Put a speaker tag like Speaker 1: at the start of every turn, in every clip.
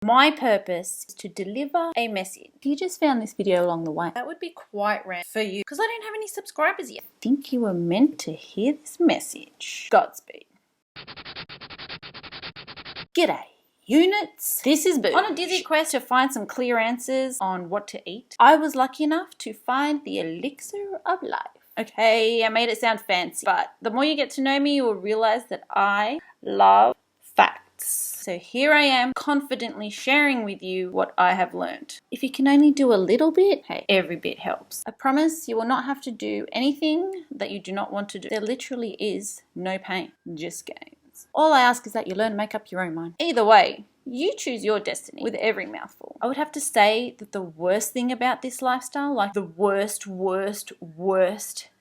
Speaker 1: My purpose is to deliver a message. If you just found this video along the way, that would be quite rare for you because I don't have any subscribers yet. I think you were meant to hear this message. Godspeed. G'day, units. This is Boo. On a dizzy quest to find some clear answers on what to eat, I was lucky enough to find the elixir of life. Okay, I made it sound fancy, but the more you get to know me, you will realize that I love facts. So here I am, confidently sharing with you what I have learned. If you can only do a little bit, hey, every bit helps. I promise you will not have to do anything that you do not want to do. There literally is no pain, just gains. All I ask is that you learn to make up your own mind. Either way, you choose your destiny with every mouthful. I would have to say that the worst thing about this lifestyle, like the worst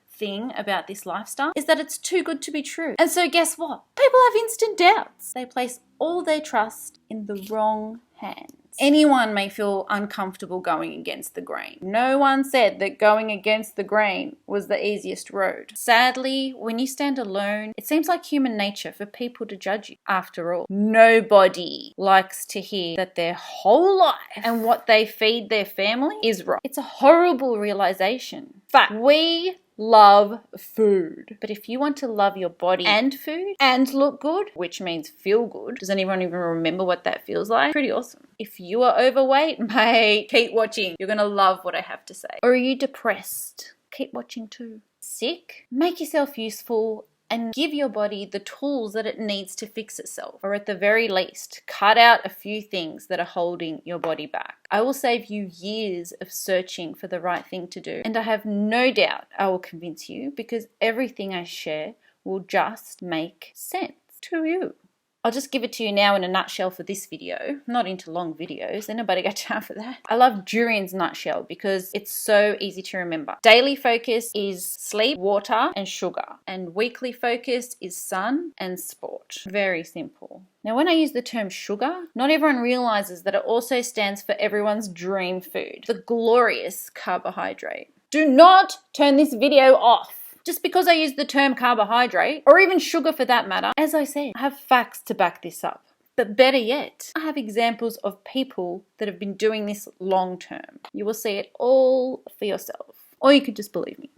Speaker 1: thing about this lifestyle, is that it's too good to be true. And so guess what? People have instant doubts. They place all their trust in the wrong hands. Anyone may feel uncomfortable going against the grain. No one said that going against the grain was the easiest road. Sadly, when you stand alone, it seems like human nature for people to judge you. After all, nobody likes to hear that their whole life and what they feed their family is wrong. It's a horrible realization. Fact, we love food. But if you want to love your body and food and look good, which means feel good, does anyone even remember what that feels like? Pretty awesome. If you are overweight, mate, keep watching. You're gonna love what I have to say. Or are you depressed? Keep watching too. Sick? Make yourself useful and give your body the tools that it needs to fix itself. Or at the very least, cut out a few things that are holding your body back. I will save you years of searching for the right thing to do. And I have no doubt I will convince you because everything I share will just make sense to you. I'll just give it to you now in a nutshell for this video. Not into long videos. Anybody got time for that? I love Jurrien's nutshell because it's so easy to remember. Daily focus is sleep, water, and sugar. And weekly focus is sun and sport. Very simple. Now, when I use the term sugar, not everyone realizes that it also stands for everyone's dream food, the glorious carbohydrate. Do not turn this video off just because I use the term carbohydrate, or even sugar for that matter. As I said, I have facts to back this up. But better yet, I have examples of people that have been doing this long term. You will see it all for yourself. Or you could just believe me.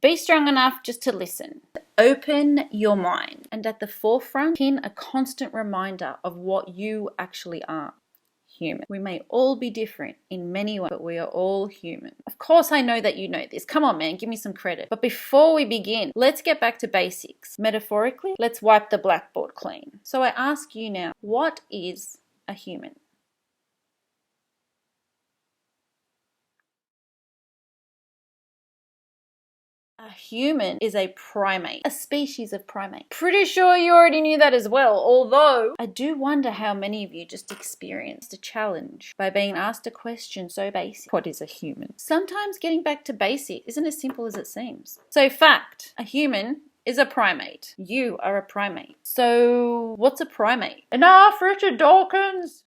Speaker 1: Be strong enough just to listen. Open your mind. And at the forefront, pin a constant reminder of what you actually are. Human. We may all be different in many ways, but we are all human. Of course, I know that you know this. Come on, man, give me some credit. But before we begin, let's get back to basics. Metaphorically, let's wipe the blackboard clean. So I ask you now, what is a human? A human is a primate, a species of primate. Pretty sure you already knew that as well, although I do wonder how many of you just experienced a challenge by being asked a question so basic. What is a human? Sometimes getting back to basic isn't as simple as it seems. So fact, a human is a primate. You are a primate. So what's a primate? Enough, Richard Dawkins!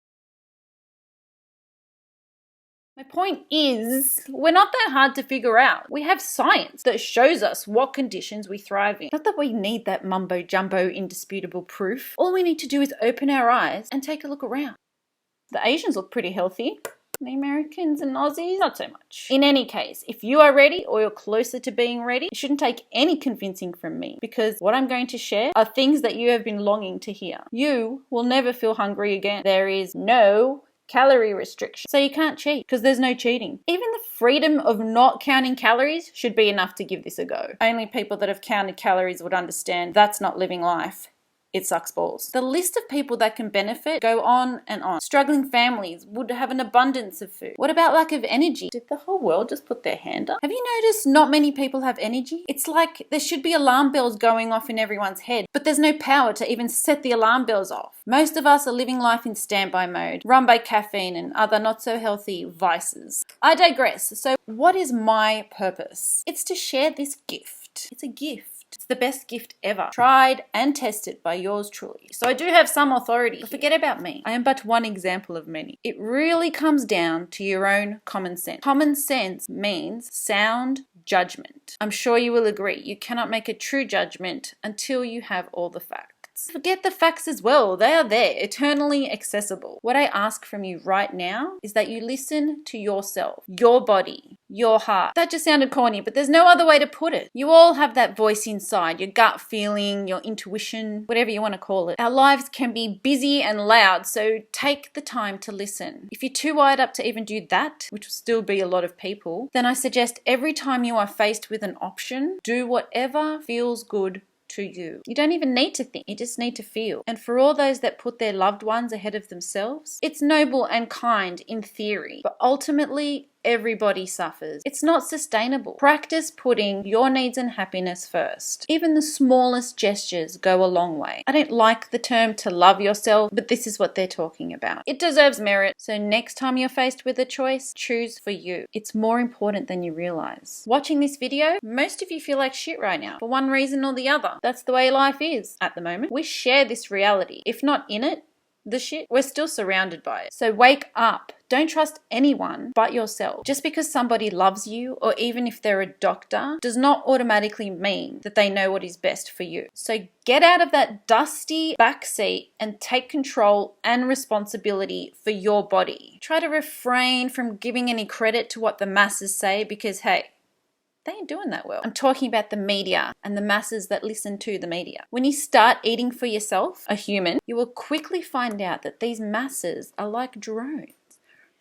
Speaker 1: My point is, we're not that hard to figure out. We have science that shows us what conditions we thrive in. Not that we need that mumbo-jumbo indisputable proof. All we need to do is open our eyes and take a look around. The Asians look pretty healthy. The Americans and Aussies, not so much. In any case, if you are ready or you're closer to being ready, it shouldn't take any convincing from me because what I'm going to share are things that you have been longing to hear. You will never feel hungry again. There is no calorie restriction. So you can't cheat because there's no cheating. Even the freedom of not counting calories should be enough to give this a go. Only people that have counted calories would understand that's not living life. It sucks balls. The list of people that can benefit go on and on. Struggling families would have an abundance of food. What about lack of energy? Did the whole world just put their hand up? Have you noticed not many people have energy? It's like there should be alarm bells going off in everyone's head, but there's no power to even set the alarm bells off. Most of us are living life in standby mode, run by caffeine and other not so healthy vices. I digress. So what is my purpose? It's to share this gift. It's a gift. It's the best gift ever. Tried and tested by yours truly. So I do have some authority, but forget about me. I am but one example of many. It really comes down to your own common sense. Common sense means sound judgment. I'm sure you will agree. You cannot make a true judgment until you have all the facts. facts. Forget the facts as well. They are there, eternally accessible. What I ask from you right now is that you listen to yourself, your body, your heart. That just sounded corny, but there's no other way to put it. You all have that voice inside, your gut feeling, your intuition, whatever you want to call it. Our lives can be busy and loud, so take the time to listen. If you're too wired up to even do that, which will still be a lot of people, then I suggest every time you are faced with an option, do whatever feels good to you. You don't even need to think, you just need to feel. And for all those that put their loved ones ahead of themselves, it's noble and kind in theory, but ultimately everybody suffers. It's not sustainable. Practice putting your needs and happiness first. Even the smallest gestures go a long way. I don't like the term to love yourself, but this is what they're talking about. It deserves merit. So next time you're faced with a choice, choose for you. It's more important than you realize. Watching this video, most of you feel like shit right now for one reason or the other. That's the way life is at the moment. We share this reality. If not in it, the shit, we're still surrounded by it. So wake up. Don't trust anyone but yourself. Just because somebody loves you, or even if they're a doctor, does not automatically mean that they know what is best for you. So get out of that dusty backseat and take control and responsibility for your body. Try to refrain from giving any credit to what the masses say because, hey, they ain't doing that well. I'm talking about the media and the masses that listen to the media. When you start eating for yourself, a human, you will quickly find out that these masses are like drones,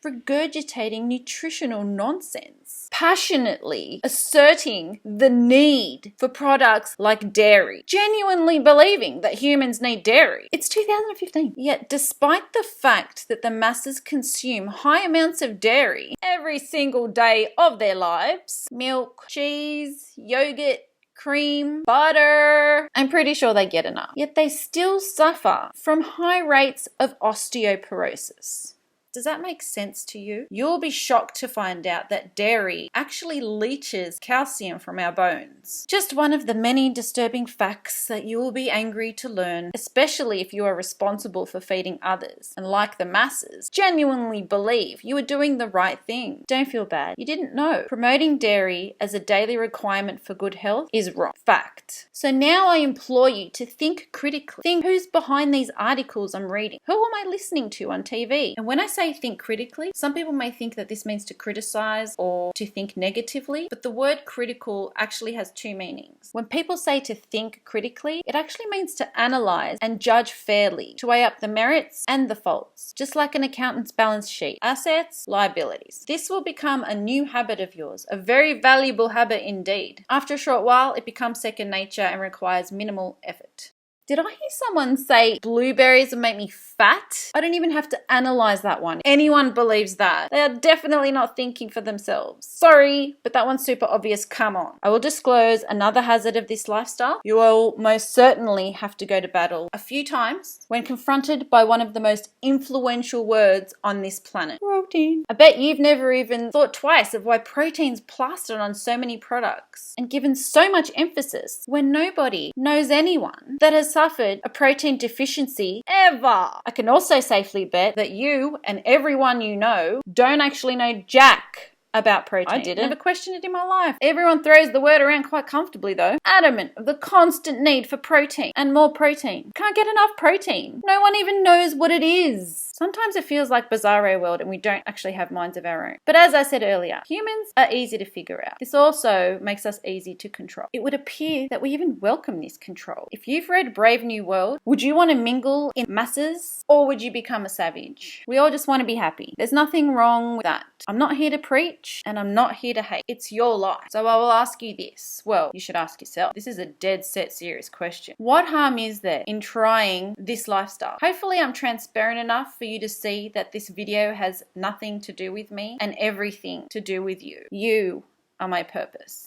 Speaker 1: regurgitating nutritional nonsense, passionately asserting the need for products like dairy, genuinely believing that humans need dairy. It's 2015. Yet, despite the fact that the masses consume high amounts of dairy every single day of their lives, milk, cheese, yogurt, cream, butter, I'm pretty sure they get enough. Yet they still suffer from high rates of osteoporosis. Does that make sense to you? You'll be shocked to find out that dairy actually leaches calcium from our bones. Just one of the many disturbing facts that you will be angry to learn, especially if you are responsible for feeding others and, like the masses, genuinely believe you are doing the right thing. Don't feel bad. You didn't know. Promoting dairy as a daily requirement for good health is wrong. Fact. So now I implore you to think critically. Think, who's behind these articles I'm reading? Who am I listening to on TV? And when I say think critically, some people may think that this means to criticize or to think negatively, but the word critical actually has two meanings. When people say to think critically, it actually means to analyze and judge fairly, to weigh up the merits and the faults, just like an accountant's balance sheet, assets, liabilities. This will become a new habit of yours, a very valuable habit indeed. After a short while, it becomes second nature and requires minimal effort. Did I hear someone say blueberries will make me fat? I don't even have to analyze that one. Anyone believes that. They are definitely not thinking for themselves. Sorry, but that one's super obvious. Come on. I will disclose another hazard of this lifestyle. You will most certainly have to go to battle a few times when confronted by one of the most influential words on this planet. Protein. I bet you've never even thought twice of why protein's plastered on so many products and given so much emphasis when nobody knows anyone that has suffered a protein deficiency ever. I can also safely bet that you and everyone you know don't actually know jack about protein. I didn't. Never questioned it in my life. Everyone throws the word around quite comfortably though. Adamant of the constant need for protein and more protein. Can't get enough protein. No one even knows what it is. Sometimes it feels like Bizarro World and we don't actually have minds of our own. But as I said earlier, humans are easy to figure out. This also makes us easy to control. It would appear that we even welcome this control. If you've read Brave New World, would you want to mingle in masses or would you become a savage? We all just want to be happy. There's nothing wrong with that. I'm not here to preach and I'm not here to hate. It's your life. So I will ask you this. Well, you should ask yourself. This is a dead set serious question. What harm is there in trying this lifestyle? Hopefully I'm transparent enough for you to see that this video has nothing to do with me and everything to do with you. You are my purpose.